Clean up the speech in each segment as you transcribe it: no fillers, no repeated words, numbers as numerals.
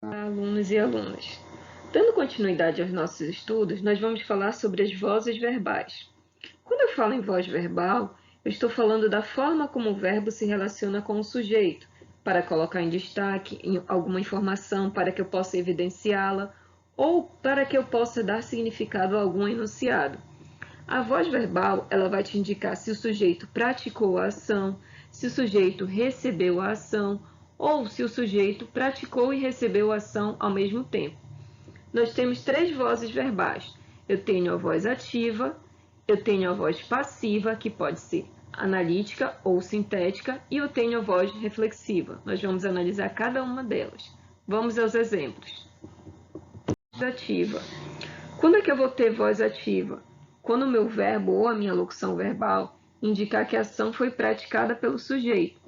Olá, alunos e alunas. Dando continuidade aos nossos estudos, nós vamos falar sobre as vozes verbais. Quando eu falo em voz verbal, eu estou falando da forma como o verbo se relaciona com o sujeito, para colocar em destaque alguma informação para que eu possa evidenciá-la ou para que eu possa dar significado a algum enunciado. A voz verbal, ela vai te indicar se o sujeito praticou a ação, se o sujeito recebeu a ação ou se o sujeito praticou e recebeu a ação ao mesmo tempo. Nós temos três vozes verbais. Eu tenho a voz ativa, eu tenho a voz passiva, que pode ser analítica ou sintética, e eu tenho a voz reflexiva. Nós vamos analisar cada uma delas. Vamos aos exemplos. Voz ativa. Quando é que eu vou ter voz ativa? Quando o meu verbo ou a minha locução verbal indicar que a ação foi praticada pelo sujeito.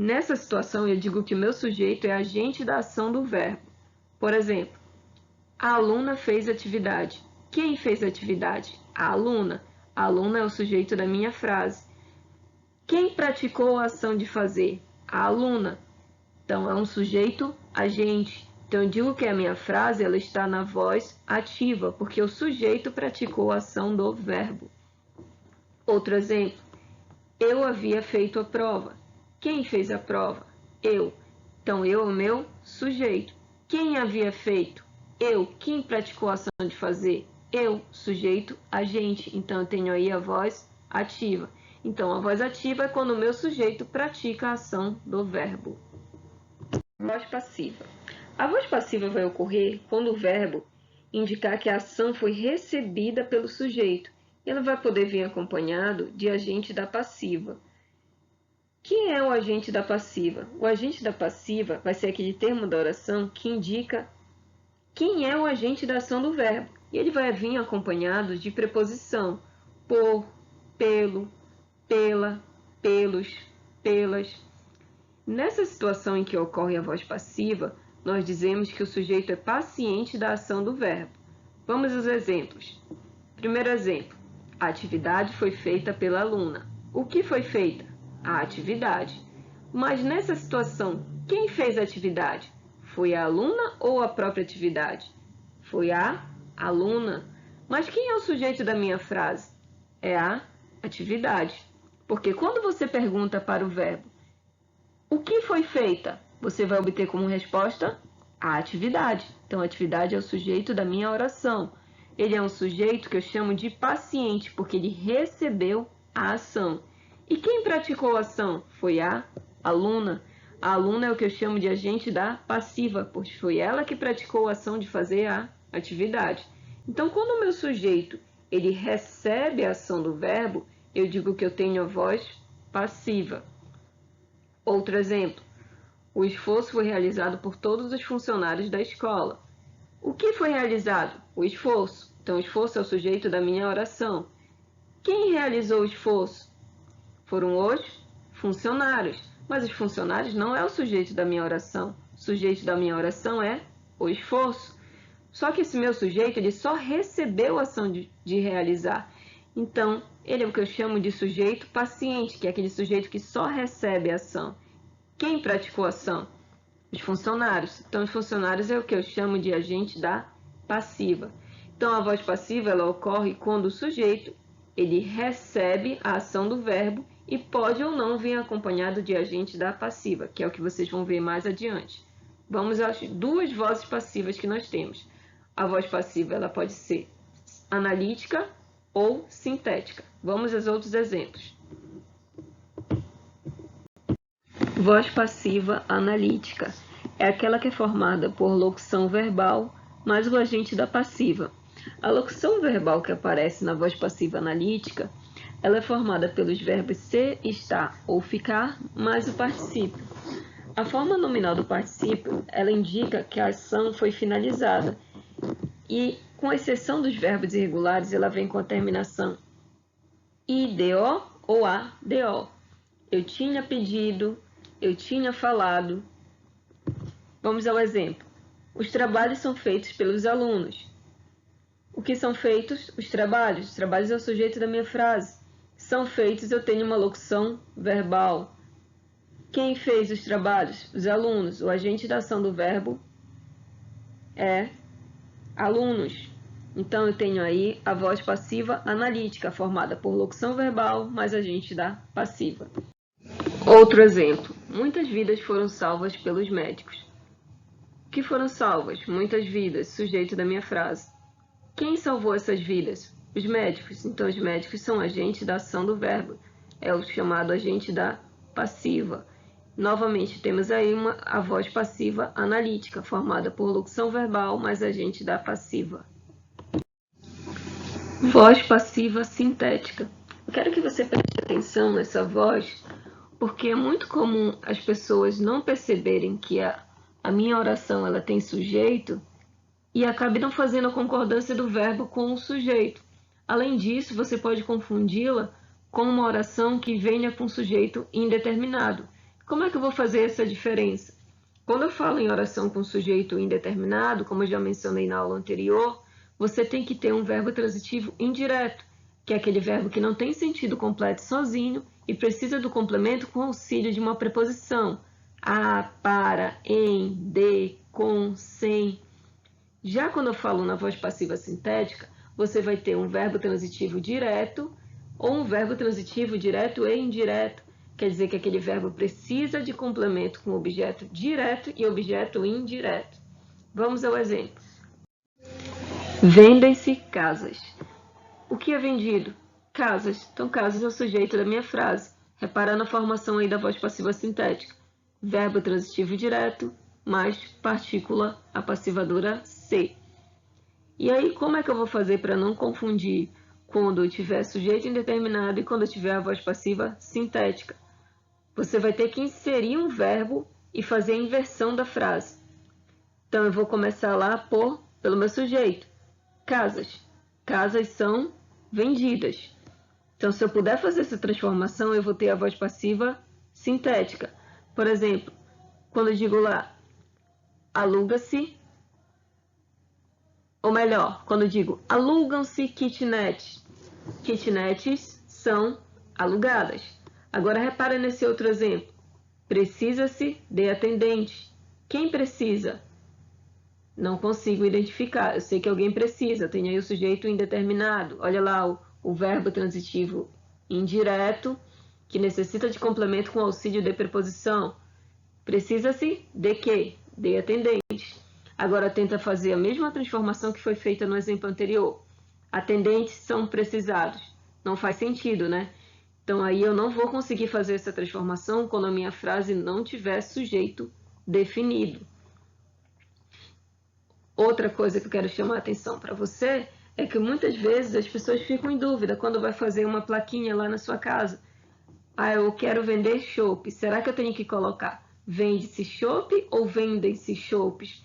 Nessa situação, eu digo que o meu sujeito é agente da ação do verbo. Por exemplo, a aluna fez atividade. Quem fez a atividade? A aluna. A aluna é o sujeito da minha frase. Quem praticou a ação de fazer? A aluna. Então, é um sujeito agente. Então, eu digo que a minha frase ela está na voz ativa, porque o sujeito praticou a ação do verbo. Outro exemplo. Eu havia feito a prova. Quem fez a prova? Eu. Então, eu é o meu sujeito. Quem havia feito? Eu. Quem praticou a ação de fazer? Eu, sujeito, agente. Então, eu tenho aí a voz ativa. Então, a voz ativa é quando o meu sujeito pratica a ação do verbo. Voz passiva. A voz passiva vai ocorrer quando o verbo indicar que a ação foi recebida pelo sujeito. Ela vai poder vir acompanhado de agente da passiva. Quem é o agente da passiva? O agente da passiva vai ser aquele termo da oração que indica quem é o agente da ação do verbo. E ele vai vir acompanhado de preposição por, pelo, pela, pelos, pelas. Nessa situação em que ocorre a voz passiva, nós dizemos que o sujeito é paciente da ação do verbo. Vamos aos exemplos. Primeiro exemplo. A atividade foi feita pela aluna. O que foi feita? A atividade. Mas nessa situação, quem fez a atividade? Foi a aluna ou a própria atividade? Foi a aluna. Mas quem é o sujeito da minha frase? É a atividade. Porque quando você pergunta para o verbo o que foi feita, você vai obter como resposta a atividade. Então, a atividade é o sujeito da minha oração. Ele é um sujeito que eu chamo de paciente, porque ele recebeu a ação. E quem praticou a ação? Foi a aluna. A aluna é o que eu chamo de agente da passiva, pois foi ela que praticou a ação de fazer a atividade. Então, quando o meu sujeito ele recebe a ação do verbo, eu digo que eu tenho a voz passiva. Outro exemplo. O esforço foi realizado por todos os funcionários da escola. O que foi realizado? O esforço. Então, o esforço é o sujeito da minha oração. Quem realizou o esforço? Foram os funcionários. Mas os funcionários não é o sujeito da minha oração. O sujeito da minha oração é o esforço. Só que esse meu sujeito ele só recebeu a ação de realizar. Então, ele é o que eu chamo de sujeito paciente, que é aquele sujeito que só recebe a ação. Quem praticou a ação? Os funcionários. Então, os funcionários é o que eu chamo de agente da passiva. Então, a voz passiva ela ocorre quando o sujeito ele recebe a ação do verbo e pode ou não vir acompanhado de agente da passiva, que é o que vocês vão ver mais adiante. Vamos às duas vozes passivas que nós temos. A voz passiva ela pode ser analítica ou sintética. Vamos aos outros exemplos. Voz passiva analítica é aquela que é formada por locução verbal mais o agente da passiva. A locução verbal que aparece na voz passiva analítica, ela é formada pelos verbos ser, estar ou ficar mais o particípio. A forma nominal do particípio, ela indica que a ação foi finalizada e, com exceção dos verbos irregulares, ela vem com a terminação IDO ou ADO. Eu tinha pedido, eu tinha falado. Vamos ao exemplo. Os trabalhos são feitos pelos alunos. O que são feitos? Os trabalhos. Os trabalhos é o sujeito da minha frase. São feitos, eu tenho uma locução verbal. Quem fez os trabalhos? Os alunos. O agente da ação do verbo é alunos. Então, eu tenho aí a voz passiva analítica, formada por locução verbal mais agente da passiva. Outro exemplo. Muitas vidas foram salvas pelos médicos. O que foram salvas? Muitas vidas, sujeito da minha frase. Quem salvou essas vidas? Os médicos. Então, os médicos são agentes da ação do verbo. É o chamado agente da passiva. Novamente, temos aí a voz passiva analítica, formada por locução verbal mais agente da passiva. Voz passiva sintética. Eu quero que você preste atenção nessa voz, porque é muito comum as pessoas não perceberem que a minha oração ela tem sujeito e acabem não fazendo a concordância do verbo com o sujeito. Além disso, você pode confundi-la com uma oração que venha com sujeito indeterminado. Como é que eu vou fazer essa diferença? Quando eu falo em oração com sujeito indeterminado, como eu já mencionei na aula anterior, você tem que ter um verbo transitivo indireto, que é aquele verbo que não tem sentido completo sozinho e precisa do complemento com auxílio de uma preposição. A, para, em, de, com, sem. Já quando eu falo na voz passiva sintética, você vai ter um verbo transitivo direto ou um verbo transitivo direto e indireto. Quer dizer que aquele verbo precisa de complemento com objeto direto e objeto indireto. Vamos ao exemplo. Vendem-se casas. O que é vendido? Casas. Então, casas é o sujeito da minha frase. Repara na formação aí da voz passiva sintética. Verbo transitivo direto mais partícula apassivadora se. E aí, como é que eu vou fazer para não confundir quando eu tiver sujeito indeterminado e quando eu tiver a voz passiva sintética? Você vai ter que inserir um verbo e fazer a inversão da frase. Então, eu vou começar lá pelo meu sujeito. Casas. Casas são vendidas. Então, se eu puder fazer essa transformação, eu vou ter a voz passiva sintética. Por exemplo, quando eu digo lá, aluga-se, ou melhor, quando eu digo alugam-se kitnets. Kitnets são alugadas. Agora, repara nesse outro exemplo. Precisa-se de atendente. Quem precisa? Não consigo identificar. Eu sei que alguém precisa. Tem aí o sujeito indeterminado. Olha lá o verbo transitivo indireto, que necessita de complemento com auxílio de preposição. Precisa-se de quê? De atendente. Agora tenta fazer a mesma transformação que foi feita no exemplo anterior. Atendentes são precisados. Não faz sentido, né? Então aí eu não vou conseguir fazer essa transformação quando a minha frase não tiver sujeito definido. Outra coisa que eu quero chamar a atenção para você é que muitas vezes as pessoas ficam em dúvida quando vai fazer uma plaquinha lá na sua casa. Ah, eu quero vender chopp. Será que eu tenho que colocar vende-se chopp ou vendem-se chopps?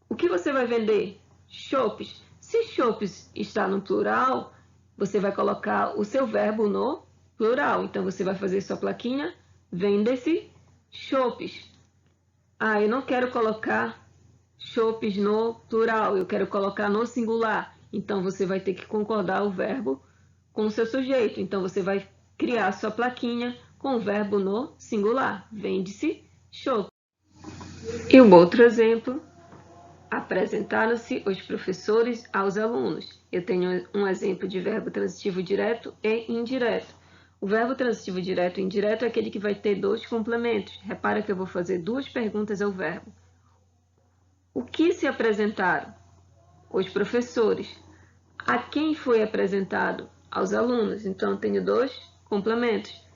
O que você vai vender? Chopps. Se chopps está no plural, você vai colocar o seu verbo no plural. Então, você vai fazer sua plaquinha, vende-se chopps. Ah, eu não quero colocar chopps no plural, eu quero colocar no singular. Então, você vai ter que concordar o verbo com o seu sujeito. Então, você vai criar sua plaquinha com o verbo no singular. Vende-se chopp. E um outro exemplo. Apresentaram-se os professores aos alunos. Eu tenho um exemplo de verbo transitivo direto e indireto. O verbo transitivo direto e indireto é aquele que vai ter dois complementos. Repara que eu vou fazer duas perguntas ao verbo. O que se apresentaram? Os professores. A quem foi apresentado? Aos alunos. Então, eu tenho dois complementos.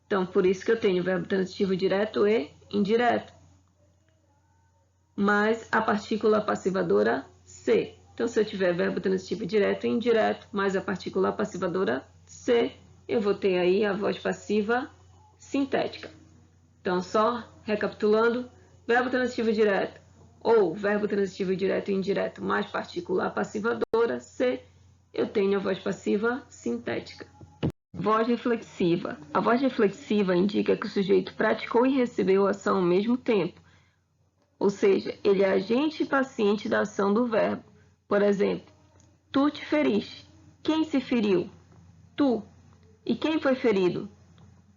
Então, por isso que eu tenho verbo transitivo direto e indireto. Mais a partícula passivadora se. Então, se eu tiver verbo transitivo direto e indireto, mais a partícula passivadora se, eu vou ter aí a voz passiva sintética. Então, só recapitulando, verbo transitivo direto ou verbo transitivo direto e indireto mais partícula passivadora se, eu tenho a voz passiva sintética. Voz reflexiva. A voz reflexiva indica que o sujeito praticou e recebeu a ação ao mesmo tempo. Ou seja, ele é agente e paciente da ação do verbo. Por exemplo, tu te feriste. Quem se feriu? Tu. E quem foi ferido?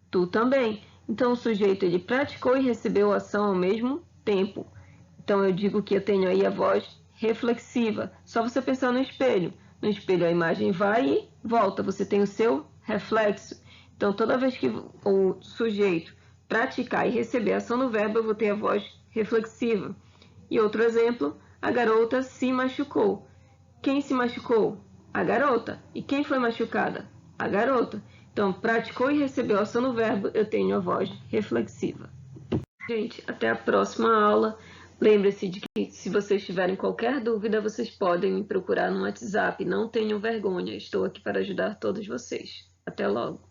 Tu também. Então, o sujeito ele praticou e recebeu a ação ao mesmo tempo. Então eu digo que eu tenho aí a voz reflexiva. Só você pensar no espelho. No espelho a imagem vai e volta, você tem o seu reflexo. Então toda vez que o sujeito praticar e receber a ação do verbo, eu vou ter a voz reflexiva. E outro exemplo, a garota se machucou. Quem se machucou? A garota. E quem foi machucada? A garota. Então, praticou e recebeu a ação do verbo, eu tenho a voz reflexiva. Gente, até a próxima aula. Lembre-se de que se vocês tiverem qualquer dúvida, vocês podem me procurar no WhatsApp. Não tenham vergonha, estou aqui para ajudar todos vocês. Até logo.